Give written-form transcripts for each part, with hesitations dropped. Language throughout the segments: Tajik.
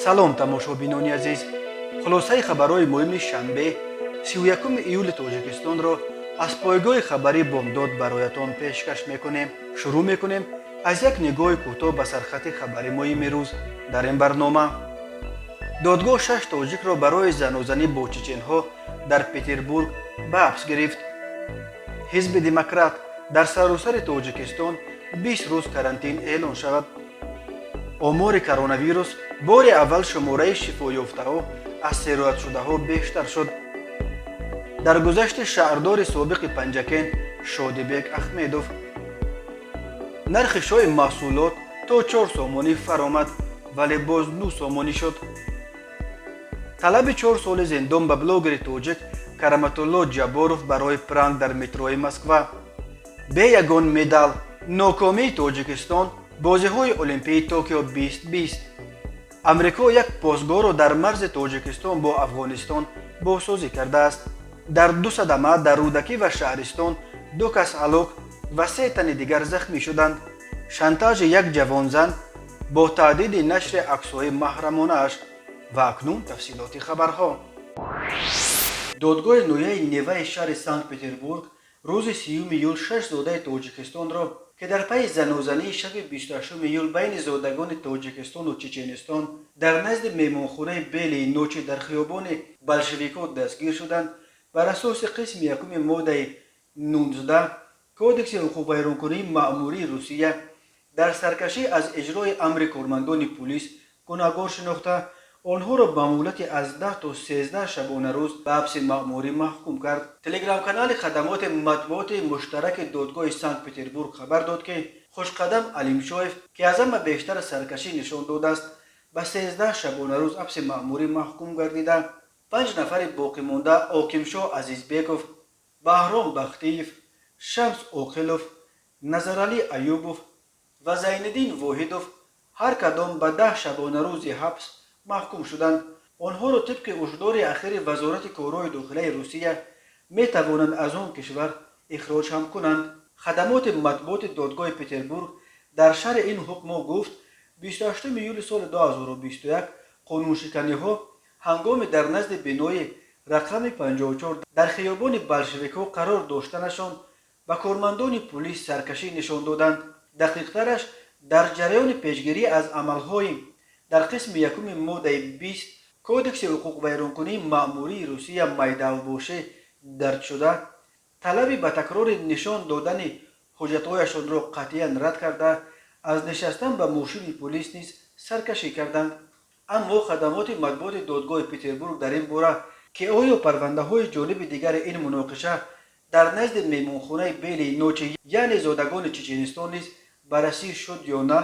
салом тамошобинони азиз, хулосаи хабарҳои муҳими шанбе 31 июли тоҷикистонро аз пойгоҳи хабари бомдод бароятон пешкаш мекунем. шурӯъ мекунем аз як нигоҳи кӯтоҳ ба сархати хабари муҳими рӯз. дар ин барнома додгоҳ 6 тоҷикро барои занозанӣ бо чеченҳо дар Петербург ба ҳабс гирифт. ҳизби демократ дар саросари тоҷикистон 20 рӯз карантин эълон шавад. омори коронавирус бори аввал шумораи шифоёфтаҳо аз сироятшудаҳо бештар шуд. дар гузашти шаҳрдори собиқи Панҷакен Шодибек Ахмедов нархи шои маҳсулот то 4 сомонӣ фаромад, вале боз 9 сомонӣ шуд. талаби 4 соли зиндон ба блогери тоҷик Караматулло Ҷабборов барои пранк дар метрои Москва. бе ягон медал нокомии Тоҷикистон бозиҳои Олимпии Токио 2020. амрико як постгоҳро дар марзи Тоҷикистон бо Афғонистон бозсозӣ кардааст. дар ду садама дар Рӯдакӣ ва Шаҳристон 2 кас ҳалок ва 3 тани дигар захмӣ шуданд. шантажи як ҷавонзан бо таҳдиди нашри аксҳои маҳрамонааш. ва акнун тафсилоти хабарҳо. додгоҳи ноҳияи Неваи шаҳри Санкт-Петербург рӯзи 30 июл 6 зодаи Тоҷикистонро ки дар пайи занозании шаби 28 июл байни зодагони Тоҷикистону Чеченистон дар назди меҳмонхонаи Белии Ночи дар хиёбони Болшевикҳо дастгир шуданд, бар асоси қисми 1 моддаи 19 Кодекси ҳуқуқвайронкунии маъмурии Русия дар саркашӣ аз иҷрои амри кормандони пулис гунаҳгор шинохта, онҳоро ба муҳлати аз 10 то 13 шабона рӯз ба ҳабси маъмурӣ маҳкум кард. Телеграм-канали хадамоти матбуоти муштараки додгоҳи Санкт-Петербург хабар дод, ки Хушқадам Алимшоев, ки аз ҳама бештар саркашӣ нишон додааст, ба 13 шабона рӯз ҳабси маъмурӣ маҳкум гардида, 5 нафари боқимонда Окимшоҳ Азизбеков, Баҳром Бахтиев, Шамс Оқилов, Назаралӣ Аюбов ва Зайниддин Воҳидов ҳар кадом ба 10 шабона рӯзи ҳабс маҳкум шуданд. онҳоро тибқи ҳушдори ахири Вазорати корҳои дохилаи Русия метавонанд аз он кишвар ихроҷ ҳам кунанд. хадамоти матбуоти додгоҳи Петербург дар шарҳи ин ҳукмо гуфт, 28 июли соли 2021 қонуншиканиҳо ҳангоми дар назди бинои рақами 54 дар хиёбони Болшевикҳо қарор доштанашон ба кормандони пулис саркашӣ нишон доданд. дақиқтараш, дар ҷараёни пешгирӣ аз амалҳои дар қисми 1 моддаи 20 Кодекси ҳуқуқвайронкунии маъмурии Русия майдалбошӣ дард шуда, талаби ба такрори нишон додани ҳуҷҷатҳояшонро қатъиян рад карда, аз нишастан ба мошини пулис низ саркашӣ карданд. аммо хадамоти матбуоти додгоҳи Петербург дар ин бора, ки оё парвандаҳои ҷолиби дигари ин муноқиша дар назди меҳмонхонаи Белии Ночи, яъне зодагони Чеченистон низ баррасӣ шуд ё на,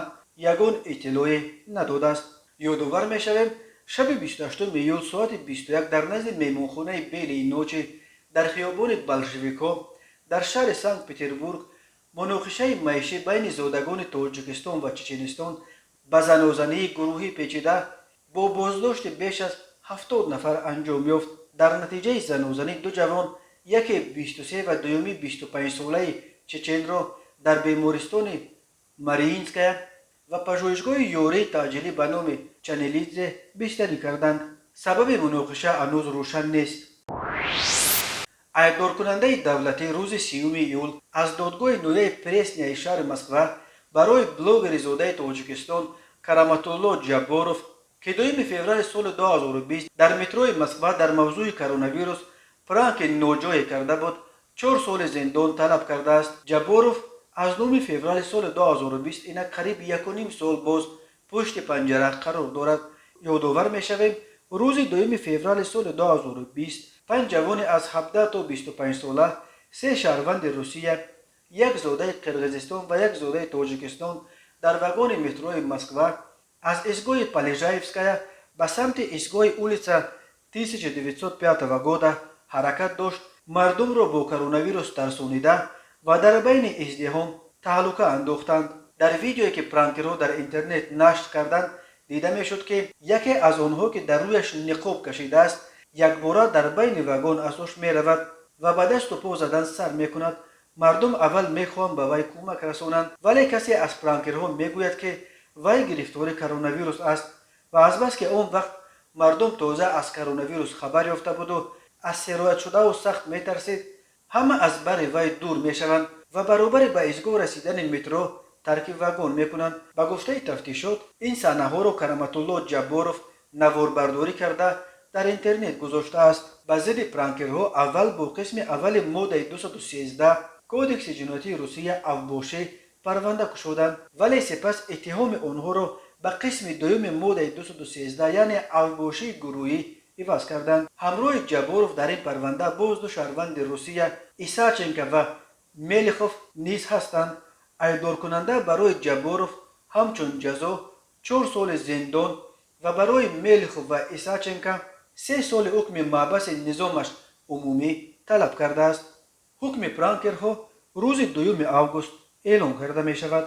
ягон иттилоъе надодааст. ёдовар мешавем, шаби 28 июл соати 21 дар назди меҳмонхонаи Белии Ночи дар хиёбони Болшевикҳо дар шаҳри Санкт-Петербург муноқишаи маишӣ байни зодагони Тоҷикистон ва Чеченистон ба занозании гурӯҳӣ печида бо боздошти беш аз 70 нафар анҷом ёфт. дар натиҷаи занозанӣ ду ҷавон, яке 23 ва дуюми 25-солаи чеченро дар бемористони Мариинская ва пажӯҳишгоҳи ёрии таъҷилӣ ба номи Чанелидзе бистарӣ карданд. сабаби муноқиша ҳанӯз рӯшан нест. айбдоркунандаи давлатӣ рӯзи 30 июл аз додгоҳи ноҳияи Пресняи шаҳри Москва барои блогери зодаи Тоҷикистон Караматулло Ҷабборов, ки 2 феврали соли 2020 дар метрои Москва дар мавзӯи коронавирус пранки ноҷое карда буд, 4 соли зиндон талаб кардааст. Ҷабборов аз 9 феврали соли 2020 инак қариб 1.5 сол боз пушти панҷара қарор дорад. ёдовар мешавем, рӯзи 2 феврали соли 2020 5 ҷавони аз 17 то 25 сола, 3 шаҳрванди Русия, 1 зодаи Қирғизистон ва 1 зодаи Тоҷикистон дар вагони метрои Москва аз истгоҳи Полежаевская ба самти истгоҳи улица 1905 года ҳаракат дошт. мардумро бо коронавирус тарсонида ва дар байни издиҳом таҳлука андохтанд. дар видеое ки пранкерҳо дар интернет нашр карданд, дида мешуд, ки яке аз онҳо, ки дар рӯяш ниқоб кашидааст, якбора дар байни вагон асош меравад ва ба дасту по задан сар мекунад. мардум аввал мехоҳанд ба вай кӯмак расонанд, вале касе аз пранкерҳо мегӯяд, ки вай гирифтори коронавирус аст و از بس که اون وقت مردم تازه از کرونا ویروس خبر یافته بود و از سرایت شده و سخت میترسید، همه از بر وی دور میشوند و برابر به ایستگاه رسیدن مترو ترک واگن میکنند. به گفته تفتیشات این صحنه ها را کرامت الله جباروف نوار برداری کرده در اینترنت گذاشته است. به ضد پرانکرها اول با قسم اول ماده 213 کودکس جنایتی روسیه اوباشی پرونده گشودند، ولی سپس اتهام آنها را به قسم دوم ماده 213 یعنی اوباشی گروهی عوض کردند. همراه جباروف در این پرونده باز دو شهروند روسیه ایساچنکو و ملیخوف نیز هستند. ایدار کننده برای جباروف همچون جزا 4 سال زندان و برای ملیخوف و ایساچنکو 3 سال حکم محبس نظامش عمومی طلب کرده است. حکم پرانکرها روز 2 آگوست اعلام کرده می شود.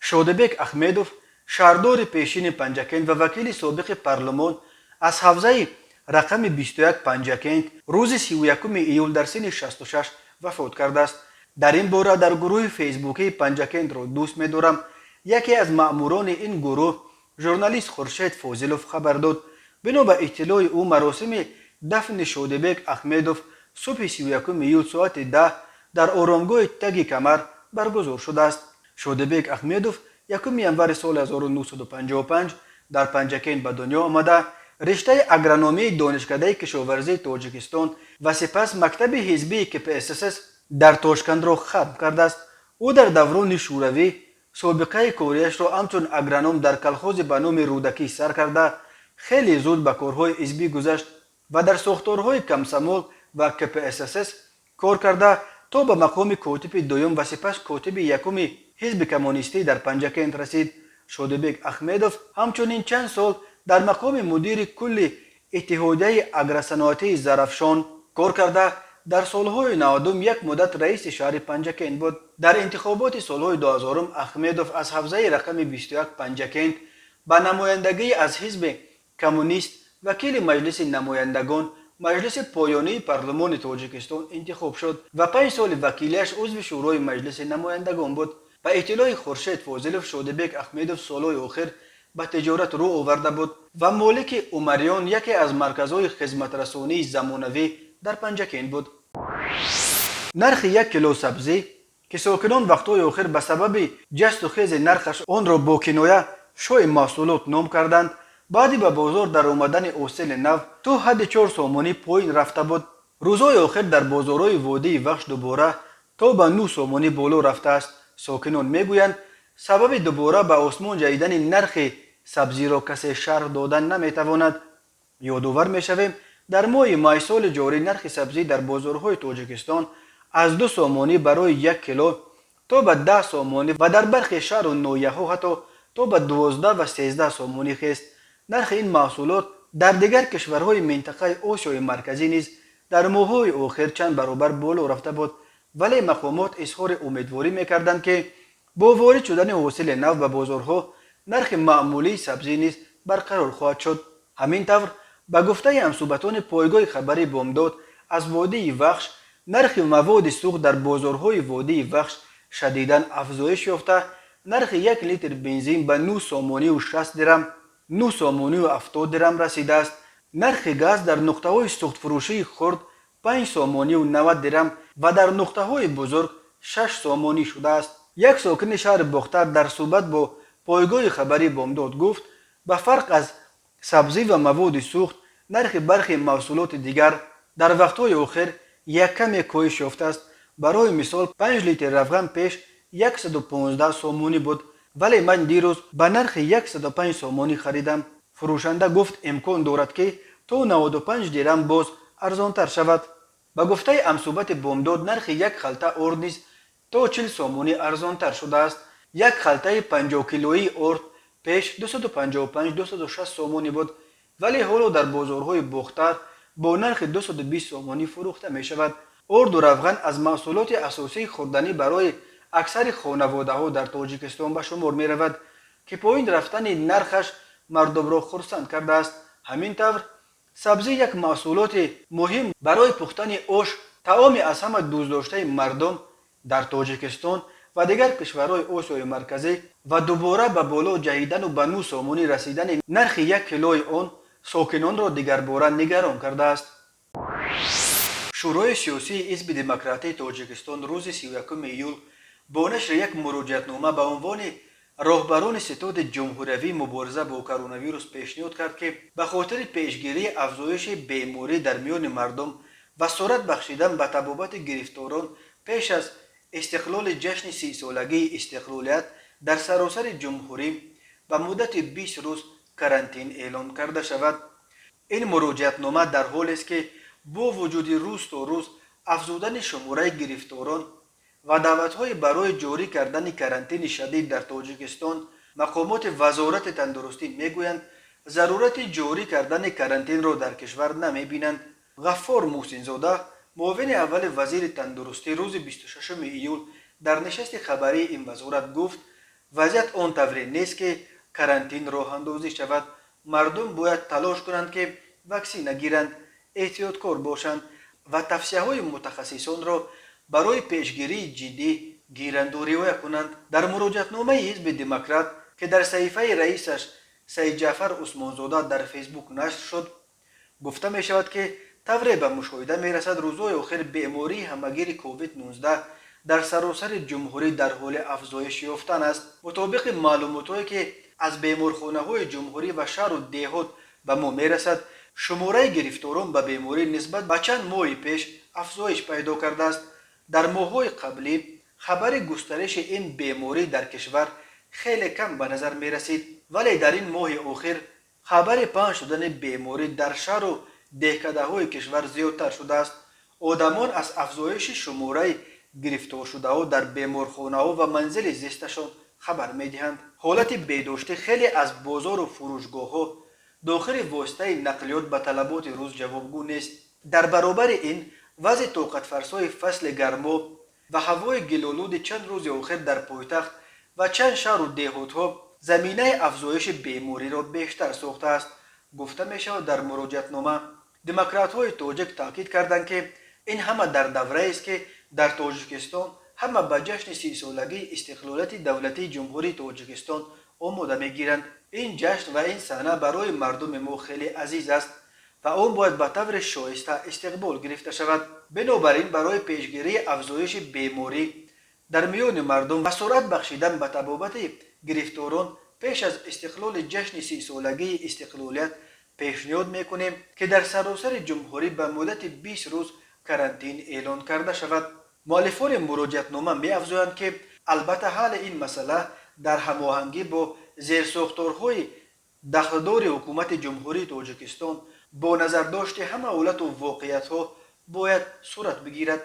شودبک احمدوف شهردار پیشین پنجکند و وکیل سابق پارلمان از حوزه رقم 21 پنجکند روز 31 ایول در سن 66 وفات کرده است. در این باره در گروه فیسبوکی پنجکند را دوست می دارم یکی از مأموران این گروه ژورنالیست خورشید فاضلوف خبر داد. بنا به اطلاع او مراسم دفن شودبک احمدوف صبح 31 ایول ساعت 10 در آرامگاه تگ کمر برگزار شده است. شودبک احمدوف 1 ینور سال 1955 در پنجکند به دنیا آمده رشته اگرونومی دانشکده کشاورزی تاجیکستان و سپس مکتب حزبی KPSS در تاشکند را ختم کرده است. او در دوران شوروی سابقه کاریش را همچون اگرونوم در کلخوز به نام رودکی سر کرده خیلی زود به کارهای حزبی گذشت و در ساختارهای کمسمول و KPSS کار کرده تا به مقام کاتب دوم و سپس کاتب یکم حزب کمونیستی در پنجکند رسید. شودبک احمدوف همچنین چند سال در مقام مدیر کل اتحادیه اگرصنایعی زرافشان کار کرده در سالهای 90 یک مدت رئیس شهر پنجکند بود. در انتخابات سالهای 2000 احمدوف از حوزه رقم 21 پنجکند به نمایندگی از حزب کمونیست وکیل مجلس نمایندگان مجلس پایانی پارلمان تاجیکستان انتخاب شد و 5 سال وکیلش عضو شورای مجلس نمایندگان بود. به اطلاع خورشید فاضلوف شودبک احمدوف سالهای آخر به تجارت رو آورده بود و مالک عمریان یکی از مرکزهای خدمت رسانی زمانوی در پنجکند بود. نرخ 1 کیلو سبزی که ساکنان وقتهای آخر به سبب جست و خیز نرخش آن را با کنایه شوی محصولات نام کردند بعدی به بازار در آمدن حاصل نو تا حد 4 سامانی پایین رفته بود. روزهای آخر در بازارهای وادی وخش دوباره تا به 9 سامانی بالا رفته است. ساکنان میگویند سبب دوباره به آسمان جهیدن نرخ سبزی را کسی شرح دادن نمیتواند. یادآور میشویم در ماه می سال جاری نرخ سبزی در بازارهای تاجیکستان از 2 سامانی برای 1 کیلو تا به 10 سامانی و در برخی شهر و ناحیه‌ها حتی تا به 12 و 13 سامانی خست. نرخ این محصولات در دیگر کشورهای منطقه آسیای مرکزی نیز در ماه‌های آخر چند برابر بالا رفته بود، ولی مقامات اظهار امیدواری میکردند که با وارد شدن حاصل نو به بازارها نرخ معمولی سبزی نیز برقرار خواهد شد. همین طور به گفته همصحبتان پایگاه خبری بامداد از وادی وخش نرخ مواد سوخت در بازارهای وادی وخش شدیداً افزایش یافته نرخ 1 لیتر بنزین به 9 سامانی و 60 درم 9 سامانی و 70 درم رسیده است. نرخ گاز در نقطه‌های سوخت فروشی خرد 5 سامانی و 90 درم و در نقطه‌های بزرگ 6 سامانی شده است. یک ساکن شهر باختر در صحبت با پایگاه خبری بامداد گفت به فرق از سبزی و مواد سوخت نرخ برخی محصولات دیگر در وقت‌های آخر یک کمی کاهش یافته است. برای مثال 5 لیتر روغن پیش 115 سامانی بود ولی من دیروز به نرخ 105 سامانی خریدم. فروشنده گفت امکان دارد که تا 95 درم باز ارزانتر شود. به گفته همصحبت بامداد نرخ یک خلطه ارد نیز تا 40 سامانی ارزانتر شده است. یک خلطه 50 کیلویی ارد پیش 255-260 سامانی بود ولی حالا در بازارهای باختر با نرخ 220 سامانی فروخته می شود. ارد و روغن از محصولات اساسی خوردنی برای اکثر خانواده ها در تاجیکستان به شمار می رود که پایین رفتن نرخش مردم را خرسند کرده است. همین طور سبزی یک محصولات مهم برای پختن آش طعام از همه دوست داشته مردم در تاجیکستان و دیگر کشورهای آسیای مرکزی و دوباره به بالا جهیدن و به 9 سامانی رسیدن نرخ 1 کیلوی آن ساکنان را دیگر باره نگران کرده است. شورای سیاسی حزب دموکراتی تاجیکستان روز 31 ایول با نشر یک مراجعتنامه به عنوان راهبران ستاد جمهوری مبارزه با کرونا ویروس پیشنهاد کرد که به خاطر پیشگیری افزایش بیماری در میان مردم و سرعت بخشیدن به تبابت گرفتاران پیش از استقلال جشن 30 سالگی استقلالیت در سراسر جمهوری به مدت 20 روز کرانتین اعلان کرده شود. این مراجعتنامه در حالی است که با وجود روز تا روز افزودن شماره گرفتاران و دعوت‌های برای جاری کردن کرانتین شدید در تاجیکستان، مقامات وزارت تندرستی میگویند ضرورت جاری کردن کرانتین را در کشور نمی‌بینند. غفار محسن زاده، معاون اول وزیر تندرستی، روز 26 ایول در نشست خبری این وزارت گفت وضعیت آن طوری نیست که کرانتین راه اندازی شود. مردم باید تلاش کنند که واکسن نگیرند، احتیاطکار باشند و توصیه‌های متخصصان را برای پیشگیری جدی گیرند و رعایت کنند. در مراجعتنامه حزب دموکرات که در صحیفه رئیسش سید جعفر عثمانزاده در فیسبوک نشر شد گفته می شود که طوری به مشاهده می رسد روزهای آخر بیماری همگیر کووید 19 در سراسر جمهوری در حال افزایش یافتن است. مطابق معلوماتی که از بیمارخانه‌های جمهوری و شهر و دهات به ما می رسد شماره گرفتاران به بیماری نسبت به چند ماه پیش افزایش پیدا کرده است. در ماه‌های قبلی خبر گسترش این بیماری در کشور خیلی کم به نظر می رسید، ولی در این ماه اخیر خبر پنهان شدن بیماری در شهر و دهکده‌های کشور زیادتر شده است. آدمان از افزایش شماره گرفتار شده ها در بیمارخانه‌ها و منزل زیستشان خبر می دهند. حالت بیداشتی خیلی از بازار و فروشگاه‌ها داخل واسطه نقلیات به طلبات روز جوابگو نیست. در برابر این وضع طاقت فرسای فصل گرما و هوای گل‌آلود چند روز اخیر در پایتخت و چند شهر و دهات‌ها زمینه افزایش بیماری را بیشتر ساخته است. گفته می شود در مراجعتنامه دموکرات‌های تاجیک تاکید کردند که این همه در دوره است که در تاجیکستان همه به جشن 30 سالگی استقلالیت دولتی جمهوری تاجیکستان آماده می‌گیرند. این جشن و این صحنه برای مردم ما خیلی عزیز است و آن باید به طور شایسته استقبال گرفته شود. بنابراین برای پیشگیری افزایش بیماری در میان مردم و سرعت بخشیدن به تبابت گرفتاران پیش از استقلال جشن 30 سالگی استقلالیت پیشنهاد میکنیم که در سراسر جمهوری به مدت 20 روز کرانتین اعلان کرده شود. مؤلفان مراجعتنامه می‌افزایند که البته حل این مسئله در هماهنگی با زیرساختارهای دخلدار حکومت جمهوری تاجیکستان با نظر داشت همه حالت و واقعیت‌ها باید صورت بگیرد.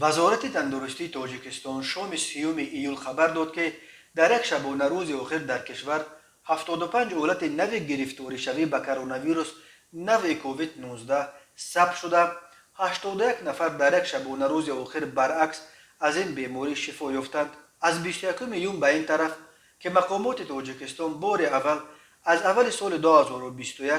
وزارت تندرستی تاجیکستان شام 30 ایول خبر داد که در یک شبانه روز آخر در کشور 75 حالت نو گرفتاری شوی به کرونا ویروس نو کووید 19 ثبت شده. 81 نفر در یک شبانه روز آخر برعکس از این بیماری شفا یافتند. از 21 ایون به این طرف که مقامات تاجیکستان بار اول از اول سال 2021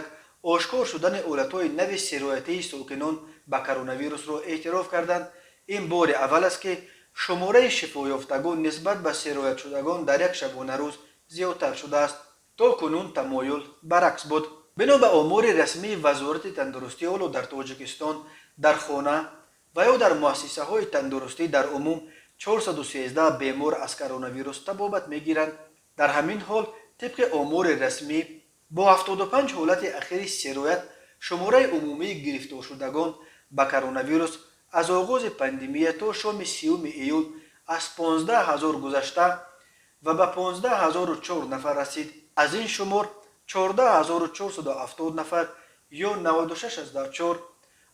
آشکار شدن حالت‌های نو سرایتی ساکنان به کرونا ویروس را اعتراف کردند. این بار اول است که شماره شفا یافتگان نسبت به سرایت شدگان در یک شبانه روز زیادتر شده است. تا کنون تمایل برعکس بود. بنا به آمار رسمی وزارت تندرستی اولو در تاجیکستان در خانه و یا در مؤسسه های تندرستی در عموم 413 بیمار از کرونا ویروس تبابت میگیرند. در همین حال طبق آمار رسمی با 75 حالت اخیر سرایت شماره عمومی گرفتار شدگان به کرونا ویروس از آغاز پاندمی تا شام 30 ایول از 15000 گذشته و به 15004 نفر رسید. از این شمار 14470 نفر یا 96.4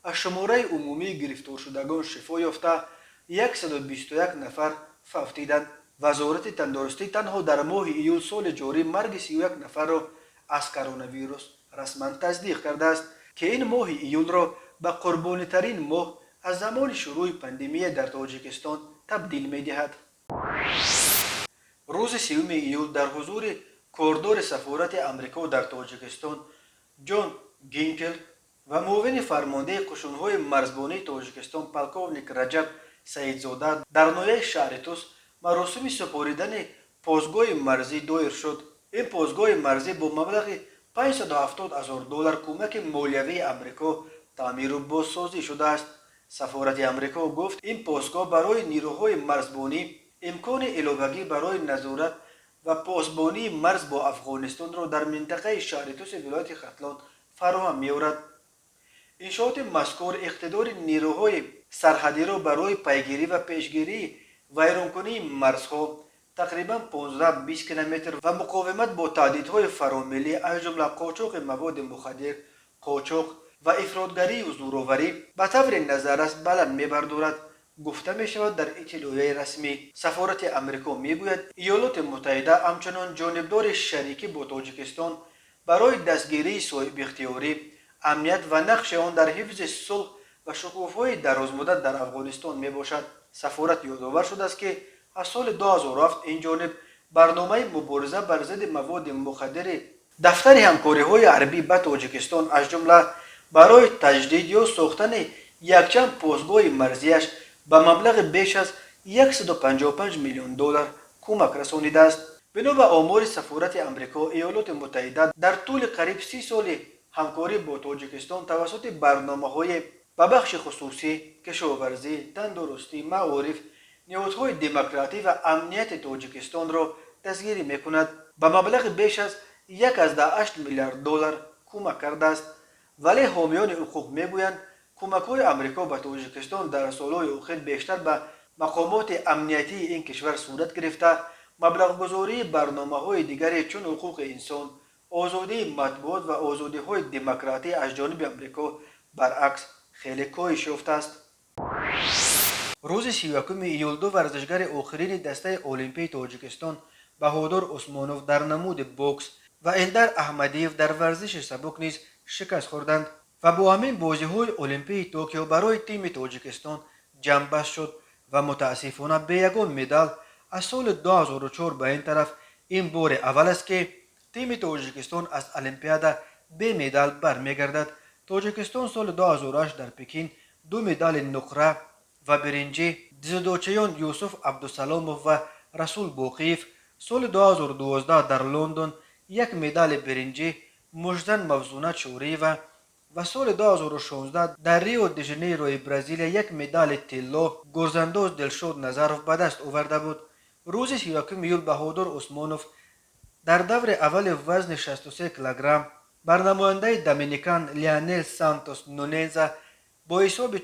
از شماره عمومی گرفتار شدگان شفا یافته، 121 نفر فوتیدند. وزارت تندرستی تنها در ماه ایول سال جاری مرگ 31 نفر را از کرونا ویروس رسما تصدیق کرده است که این ماه ایول را به قربانی ترین ماه از زمان شروع پاندمی در تاجیکستان تبدیل می دهد. روز 30 ایول در حضور کاردار سفارت امریکا در تاجیکستان جان گینکل و معاون فرمانده قشون‌های مرزبانی تاجیکستان پلکونیک رجب سعیدزاده در نویه شهر توس مراسم سپاریدن پاسگاه مرزی دایر شد. این پاسگاه مرزی با مبلغ $570,000 کمک مالیوی امریکا تعمیر و بازسازی شده است. سفارت امریکا گفت این پاسگاه برای نیروهای مرزبانی امکان علاوگی برای نظارت و پاسبانی مرز با افغانستان را در منطقه شهر توس ولایت ختلان فراهم می‌آورد. انشاءات مذکور اقتدار نیروهای سرحدی را برای پیگیری و پیشگیری ویرانکنی مرزها تقریبا 15-20 کیلومتر و مقاومت با تهدیدهای فراملی از جمله قاچاق مواد مخدر، قاچاق و افراطگری و زورآوری به طور نظررس بلند می‌بردارد. گفته می شود در اطلاعیه رسمی سفارت امریکا میگوید ایالات متحده همچنان جانبدار شریکی با تاجیکستان برای دستگیری صاحب اختیاری، امنیت و نقش آن در حفظ صلح و شکوفای درازمدت در افغانستان می باشد. سفارت یادآور شده است که از سال 2007 این جانب برنامه مبارزه بر ضد مواد مخدر دفتر همکاری‌های عربی به تاجیکستان از جمله برای تجدید یا ساختن یکچند پاسگاه مرزیش به مبلغ بیش از $155 میلیون کمک رسانیده است. بنا به آمار سفارت امریکا، ایالات متحده در طول قریب 30 سال همکاری با تاجیکستان توسط برنامه‌های به بخش خصوصی، کشاورزی، تندرستی، معارف، نهادهای دموکراتی و امنیت تاجیکستان را دستگیری می‌کند. به مبلغ بیش از $1.8 میلیارد کمک کرده است. ولی حامیان حقوق میگویند کمک‌های امریکا به تاجیکستان در سالهای اخیر بیشتر به مقامات امنیتی این کشور صورت گرفته، مبلغ‌گذاری برنامه‌های دیگری چون حقوق انسان، آزادی مطبوعات و آزادی‌های دموکراتی از جانب امریکا برعکس خیلی کاهش یافته است. روز 31 ایول دو ورزشگر آخرین دسته المپی تاجیکستان بهادر عثمانوف در نمود بوکس و الدر احمدیف در ورزش سبک نیز شکست خوردند و با همین بازی‌های المپی توکیو برای تیم تاجیکستان جمع بست شد و متاسفانه به یگان مدال از سال 2004 به این طرف این بار اول است که تیم تاجیکستان از المپیاد به مدال برمیگردد. تاجیکستان سال 2008 در پکین 2 مدال نقره و برنجی دیزودوچیان یوسف عبدالسلاموف و رسول باقیف، سال 2012 در لندن 1 مدال برنجی مجدن موزونه چوری و سال 2016 در ریو دی ژانیروی برزیل 1 مدال طلا گرزانداز دلشاد نظرف به دست آورده بود. روز 31 ایول بهادر عثمانوف در دور اول وزن 63 کیلوگرم بر نماینده دومینیکن لیانل سانتوس نونیزا با حساب 4-1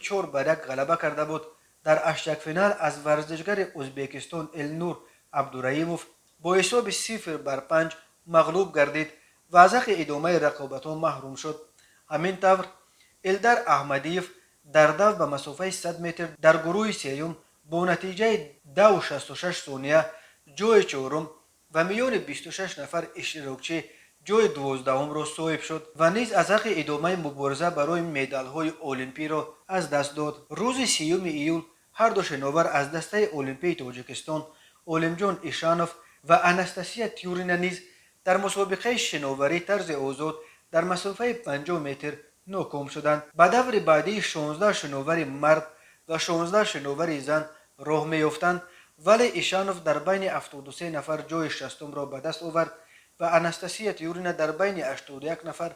غلبه کرده بود. در هشتگ فینال از ورزشگر ازبکستان النور عبدالرحیموف با حساب 0-5 مغلوب گردید و از حق ادامه رقابت‌ها محروم شد. همین طور الدر احمدیف در دو به مسافه 100 متر در گروه سیوم با نتیجه 2.66 ثانیه جای چهارم و میان 26 نفر اشتراکچی جای 12 را صاحب شد و نیز از حق ادامه مبارزه برای مدال‌های المپی را از دست داد. روز 30 ایول هر دو شناور از دسته المپی تاجیکستان عالمجان ایشانوف و انستاسیا تیورینا نیز در مسابقه شناوری طرز آزاد در مسافه 50 متر ناکام شدند. به دور بعدی 16 شناور مرد و 16 شناور زن راه میافتند، ولی ایشانوف در بین 73 نفر جای 60 را به دست آورد و انستاسیا تیورینا در بین 81 نفر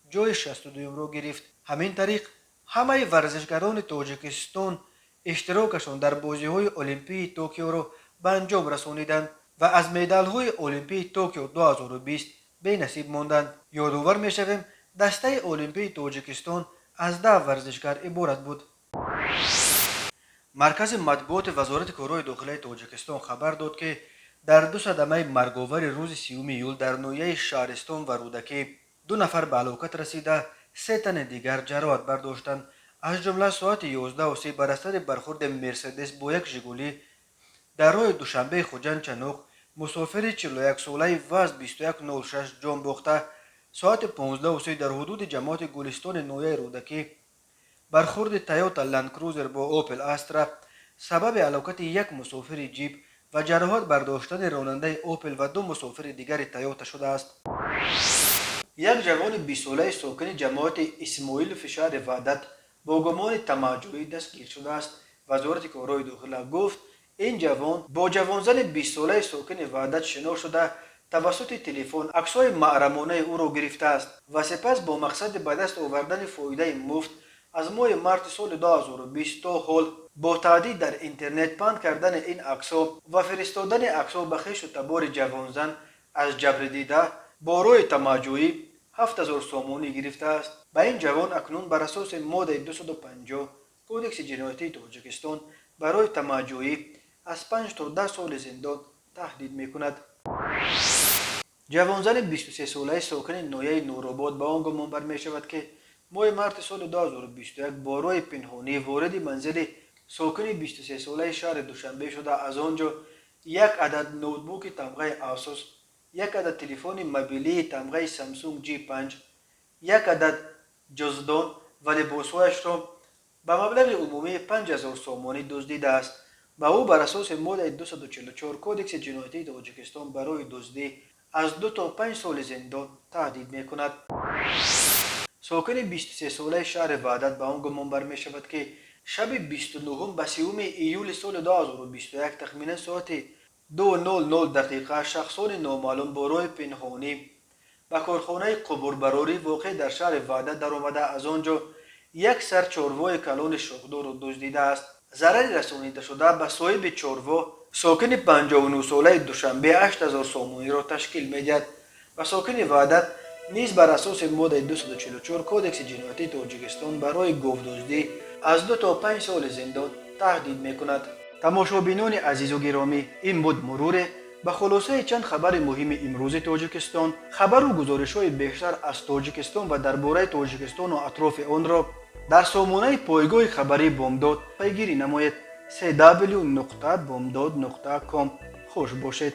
جای 62 را گرفت. همین طریق همه ورزشکاران تاجیکستان اشتراکشان در بازی‌های المپی توکیو را به انجام رسانیدند و از مدال‌های المپی توکیو 2020 به نصیب ماندند. یادآور می‌شویم دسته المپی تاجیکستان از 10 ورزشکار عبارت بود. مرکز مطبوعات وزارت کارهای داخلی تاجیکستان خبر داد که در 2 صدمه مرگاور روز 30 ایول در نویه شهرستان و رودکی 2 نفر به هلاکت رسیده، 3 تن دیگر جراحت برداشتند. از جمله ساعت 11:30 بر اثر برخورد مرسدس با یک ژگولی در راه دوشنبه خوجند چنوق مسافر 41 ساله وزن 2106 جان باخته. ساعت 15:30 در حدود جماعت گلستان نویه رودکی برخورد تویوتا لند کروزر با اوپل استرا سبب هلاکت یک مسافر جیپ و جراحت برداشتن راننده اوپل و 2 مسافر دیگر تویوتا شده است. یک جوان 20 ساله ساکن جماعت اسماعیل فشار وحدت با گمان طمع‌جویی دستگیر شده است وزارت کارهای داخله گفت این جوان با جوانزن 20 ساله ساکن وحدت شنا شده توسط تلفن عکس‌های محرمانه او را گرفته است و سپس با مقصد به دست آوردن فایده مفت از ماه مارس سال 2020 تا حال با تهدید در اینترنت پند کردن این عکس‌ها و فرستادن عکس‌ها به خویش و تبار جوانزن از جبر دیده با روی تماجویی 7000 سومانی گرفته است. به این جوان اکنون بر اساس ماده 250 کودکس جنایتی تاجیکستان برای تماجویی از 5 تا 10 سال زندان تهدید می‌کند. جوانزن 23 ساله ساکن ناحیه نورآباد به آن گمان بر می‌شود که ماه مارس سال 2021 با روی پنهانی وارد منزل ساکن 23 ساله شهر دوشنبه شده از آنجا یک عدد نوتبوک تمغه آسوس، یک عدد تلفن موبیلی تمغه سامسونگ G5، یک عدد جزدان و لباسهایش را به مبلغ عمومی 5000 سومانی دزدیده است و او بر اساس ماده 244 کودکس جنایتی تاجیکستان برای دزدی از 2 تا 5 سال زندان تهدید می‌کند. ساکن 23 ساله شهر وحدت به آن گمان بر می‌شود که شب 29 به 30 ایول سال 2021 تخمینا ساعت 2:00 دقیقه شخصان نامعلوم با راه پنهانی به کارخانه قبوربراری واقع در شهر وحدت درآمده از آنجا یک سر چاروای کلان شاخدار را دزدیده است. ضرر رسانیده شده به صاحب چاروا ساکن 59 ساله دوشنبه 8000 سومانی را تشکیل می‌دهد و ساکن وحدت نیز بر اساس ماده 244 کودکس جنایتی تاجیکستان برای گاودزدی از 2 تا 5 سال زندان تهدید می‌کند. تماشابینان عزیز و گرامی، این بود مرور به خلاصه چند خبر مهم امروز تاجیکستان. خبر و گزارش‌های بیشتر از تاجیکستان و درباره تاجیکستان و اطراف آن را در سامانه پایگاه خبری بامداد پیگیری نمایید. www.bamdad.com. خوش باشید.